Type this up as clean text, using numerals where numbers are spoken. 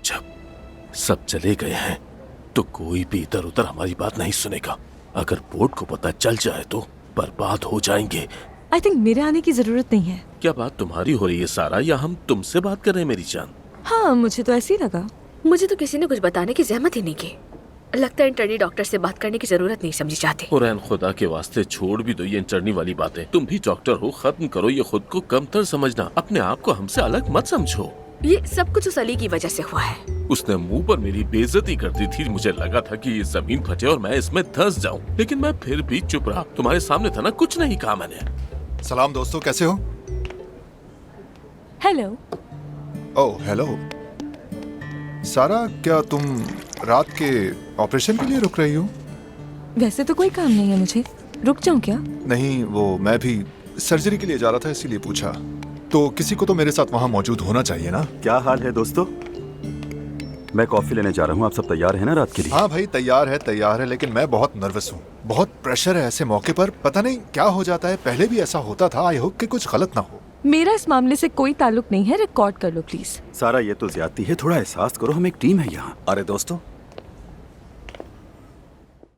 जब सब चले गए हैं तो कोई भी इधर उधर हमारी बात नहीं सुनेगा। अगर बोर्ड को पता चल जाए तो बर्बाद हो जाएंगे। आई थिंक मेरे आने की जरूरत नहीं है। क्या बात तुम्हारी हो रही है सारा, या हम तुमसे बात कर रहे हैं मेरी जान? हाँ, मुझे तो ऐसे ही लगा। मुझे तो किसी ने कुछ बताने की जहमत ही नहीं की। लगता है इंटर्नी डॉक्टर से बात करने की जरूरत नहीं समझी जाती। हुरैन, खुदा के वास्ते छोड़ भी दो ये इंटर्नी वाली बातें। तुम भी डॉक्टर हो, खत्म करो ये खुद को कमतर समझना। अपने आप को हमसे अलग मत समझो। ये सब कुछ उस अली की वजह से हुआ है। उसने मुंह पर मेरी बेइज्जती कर दी थी। मुझे लगा था कि ये जमीन फटे और मैं इसमें धंस जाऊं, लेकिन मैं फिर भी चुप रहा। तुम्हारे सामने था ना, कुछ नहीं कहा मैंने। सलाम दोस्तों, कैसे हो? हेलो। ओह हेलो सारा, क्या तुम रात के ऑपरेशन के लिए रुक रही हो? वैसे तो कोई काम नहीं है मुझे, रुक जाऊं क्या? नहीं, वो मैं भी सर्जरी के लिए जा रहा था इसीलिए पूछा। तो किसी को तो मेरे साथ वहाँ मौजूद होना चाहिए ना। क्या हाल है दोस्तों? मैं कॉफी लेने जा रहा हूँ। आप सब तैयार हैं ना रात के लिए? हाँ भाई, तैयार है, लेकिन मैं बहुत नर्वस हूँ। बहुत प्रेशर है ऐसे मौके पर। पता नहीं क्या हो जाता है, पहले भी ऐसा होता था। आई होप कि कुछ गलत ना हो। मेरा इस मामले से कोई ताल्लुक नहीं है। रिकॉर्ड कर लो प्लीज। सारा, ये तो ज्यादती है। थोड़ा एहसास करो, हम एक टीम है यहाँ। अरे दोस्तों,